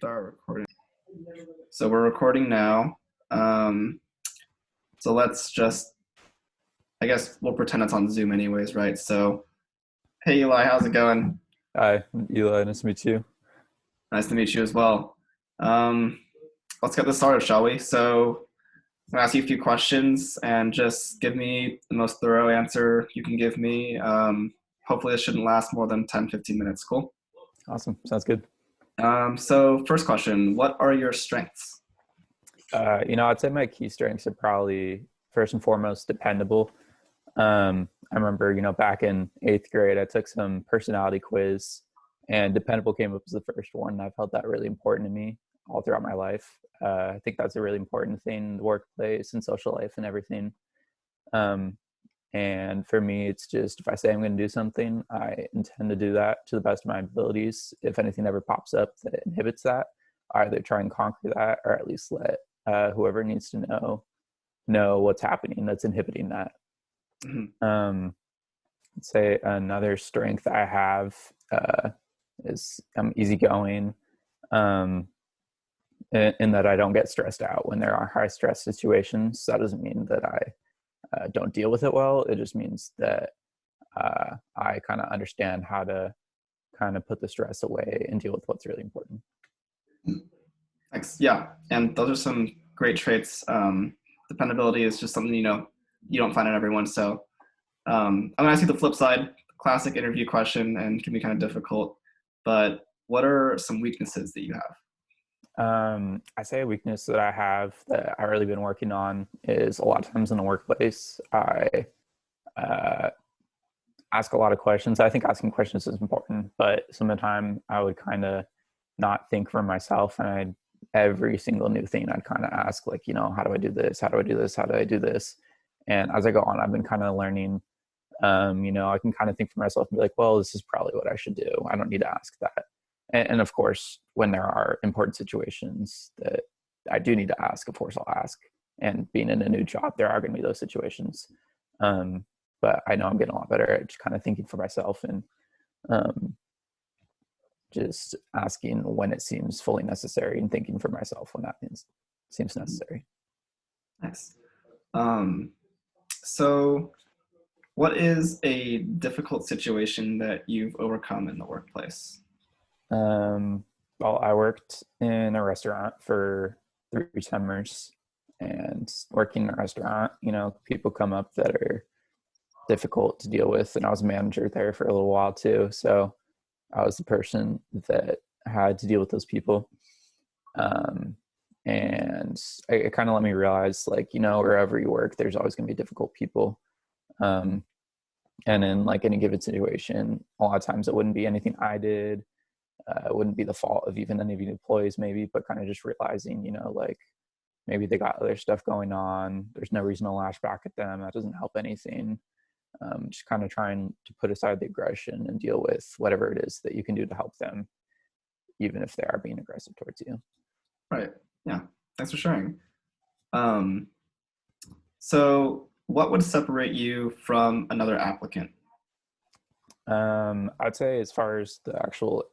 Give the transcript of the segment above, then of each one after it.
Start recording. So we're recording now. So let's just, I guess we'll pretend it's on Zoom anyways, right? So, hey Eli, how's it going? Hi, Eli. Nice to meet you. Nice to meet you as well. Um, let's get this started, shall we? So I'm gonna ask you a few questions and just give me the most thorough answer you can give me. Hopefully this shouldn't last more than 10, 15 minutes. Cool. Awesome. Sounds good. So first question, what are your strengths? I'd say my key strengths are probably first and foremost dependable. I remember, back in eighth grade, I took some personality quiz, and dependable came up as the first one. And I felt that really important to me all throughout my life. I think that's a really important thing in the workplace and social life and everything. Um, and for me, it's just if I say I'm going to do something, I intend to do that to the best of my abilities. If anything ever pops up that inhibits that, I either try and conquer that or at least let whoever needs to know what's happening that's inhibiting that. Mhm. Um, I'd say another strength I have is I'm easygoing, um, in that I don't get stressed out when there are high stress situations. That doesn't mean that I don't deal with it well. It just means that I kind of understand how to kind of put the stress away and deal with what's really important. Thanks. Yeah, and those are some great traits. Dependability is just something you don't find in everyone. So I'm gonna ask you the flip side, classic interview question, and can be kind of difficult. But what are some weaknesses that you have? I say a weakness that I have that I've really been working on is a lot of times in the workplace, I uh, ask a lot of questions. I think asking questions is important, but some of the time I would kind of not think for myself, and every single new thing I'd kind of ask, like, how do I do this? How do I do this? How do I do this? And as I go on, I've been kind of learning. I can kind of think for myself and be like, well, this is probably what I should do. I don't need to ask that. And of course, when there are important situations that I do need to ask, of course I'll ask. And being in a new job, there are going to be those situations. Um, but I know I'm getting a lot better at just kind of thinking for myself and um, just asking when it seems fully necessary and thinking for myself when that seems necessary. Nice. Um, so, what is a difficult situation that you've overcome in the workplace? Um, well, I worked in a restaurant for 3 summers, and working in a restaurant, people come up that are difficult to deal with. And I was a manager there for a little while too. So I was the person that had to deal with those people. Um, and it kind of let me realize, like, wherever you work, there's always going to be difficult people. Um, and in like any given situation, a lot of times it wouldn't be anything I did. It wouldn't be the fault of even any of the employees, maybe, but kind of just realizing, like maybe they got other stuff going on. There's no reason to lash back at them. That doesn't help anything. Just kind of trying to put aside the aggression and deal with whatever it is that you can do to help them, even if they are being aggressive towards you. Right. Yeah. Thanks for sharing. Um, so, what would separate you from another applicant? I'd say as far as the actual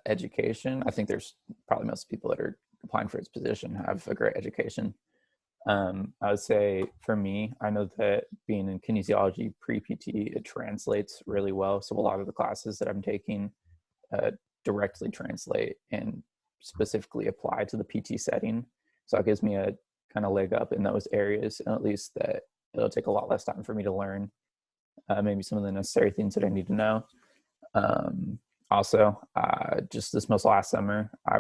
education, I think there's probably most people that are applying for this position have a great education. I would say for me, I know that being in kinesiology pre-PT, it translates really well. So a lot of the classes that I'm taking uh, directly translate and specifically apply to the PT setting. So it gives me a kind of leg up in those areas, and at least that it'll take a lot less time for me to learn maybe some of the necessary things that I need to know. Um, Also, just this most last summer, I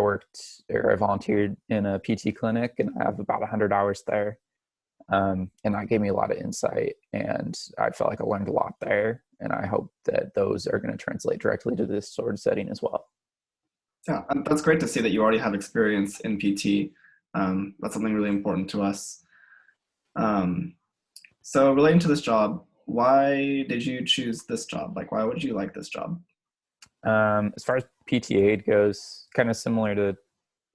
volunteered in a PT clinic, and I have about 100 hours there. And that gave me a lot of insight, and I felt like I learned a lot there. And I hope that those are going to translate directly to this sort of setting as well. Yeah, and that's great to see that you already have experience in PT. That's something really important to us. Um, so, relating to this job, why did you choose this job? Like, why would you like this job? As far as PT aid goes, kind of similar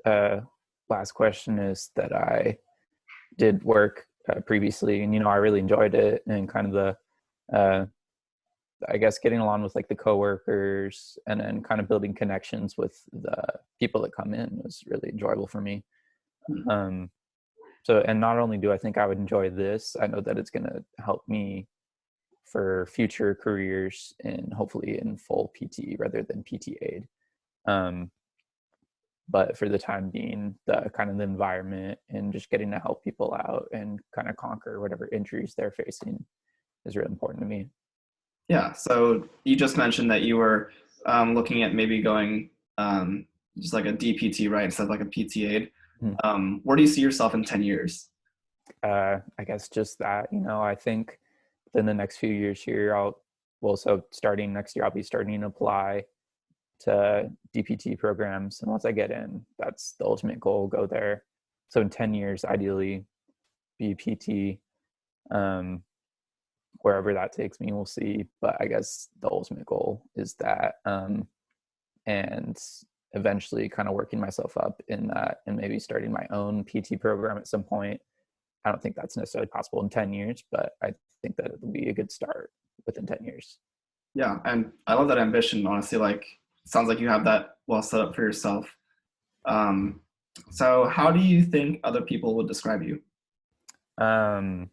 to last question, is that I did work previously, and I really enjoyed it, and kind of the uh, I guess getting along with like the coworkers and then kind of building connections with the people that come in was really enjoyable for me. Um, so, and not only do I think I would enjoy this, I know that it's going to help me for future careers and hopefully in full PT rather than PT aid. Um, but for the time being, the kind of the environment and just getting to help people out and kind of conquer whatever injuries they're facing is really important to me. Yeah. So you just mentioned that you were looking at maybe going just like a DPT, right, instead of like a PT aid. Hmm. Where do you see yourself in 10 years? I guess just that, I think within the next few years here, so starting next year, I'll be starting to apply to DPT programs. And once I get in, that's the ultimate goal, go there. So in 10 years, ideally be PT, um, wherever that takes me, we'll see. But I guess the ultimate goal is that, and eventually kind of working myself up in that and maybe starting my own PT program at some point. I don't think that's necessarily possible in 10 years, but I think that it'll be a good start within 10 years. Yeah, and I love that ambition. Honestly, like sounds like you have that well set up for yourself. Um, so, how do you think other people would describe you? Um,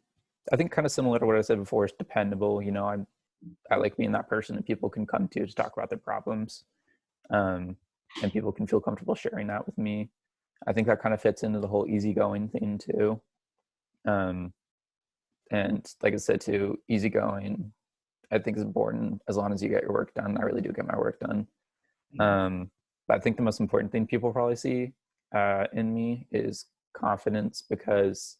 I think kind of similar to what I said before, it's dependable. I like being that person that people can come to talk about their problems, um, and people can feel comfortable sharing that with me. I think that kind of fits into the whole easygoing thing too. Um, and like I said, too, easygoing, I think is important as long as you get your work done. I really do get my work done. But I think the most important thing people probably see in me is confidence because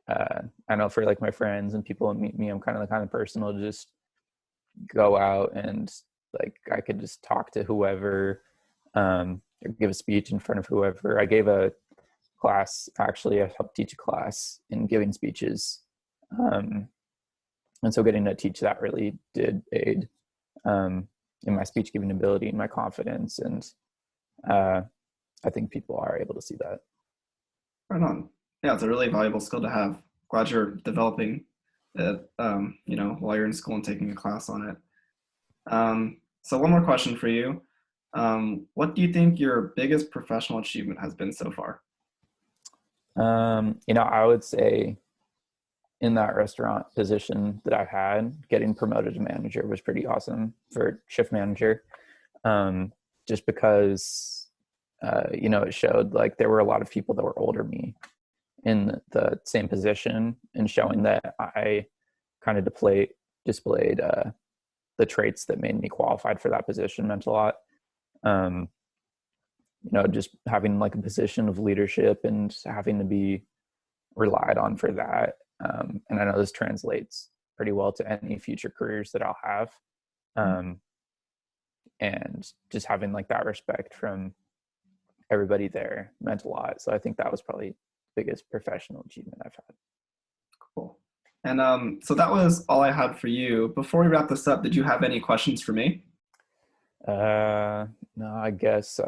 I know for like my friends and people that meet me, I'm kind of the kind of person who'll just go out and like I could just talk to whoever, or give a speech in front of whoever. I gave a class, actually, I helped teach a class in giving speeches. Um, and so getting to teach that really did aid um, in my speech giving ability and my confidence. And uh, I think people are able to see that. Right on. Yeah, it's a really valuable skill to have. Glad you're developing it, while you're in school and taking a class on it. So one more question for you. What do you think your biggest professional achievement has been so far? I would say in that restaurant position that I had, getting promoted to manager was pretty awesome for shift manager. Just because, it showed like there were a lot of people that were older than me in the same position and showing that I kind of displayed the traits that made me qualified for that position meant a lot. Um, just having like a position of leadership and having to be relied on for that. And I know this translates pretty well to any future careers that I'll have. Um, and just having like that respect from everybody there meant a lot. So I think that was probably the biggest professional achievement I've had. Cool. And so that was all I had for you. Before we wrap this up, did you have any questions for me? No, I guess,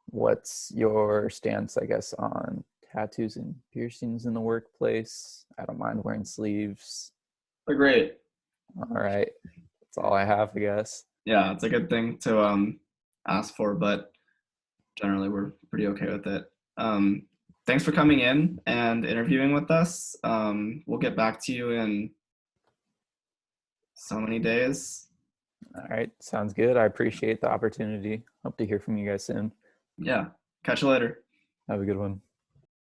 what's your stance, I guess, on tattoos and piercings in the workplace? I don't mind wearing sleeves. They're great. All right. That's all I have, I guess. Yeah, it's a good thing to ask for, but generally we're pretty okay with it. Thanks for coming in and interviewing with us. We'll get back to you in so many days. All right. Sounds good. I appreciate the opportunity. Hope to hear from you guys soon. Yeah, catch you later. Have a good one.